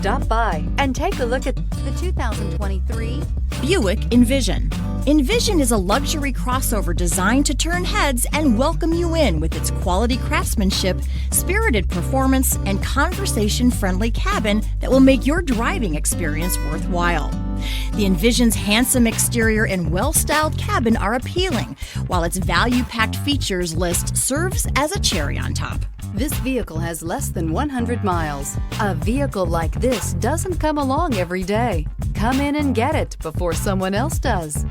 Stop by and take a look at the 2023 Buick Envision. Envision is a luxury crossover designed to turn heads and welcome you in with its quality craftsmanship, spirited performance, and conversation-friendly cabin that will make your driving experience worthwhile. The Envision's handsome exterior and well-styled cabin are appealing, while its value-packed features list serves as a cherry on top. This vehicle has less than 100 miles. A vehicle like this doesn't come along every day. Come in and get it before someone else does.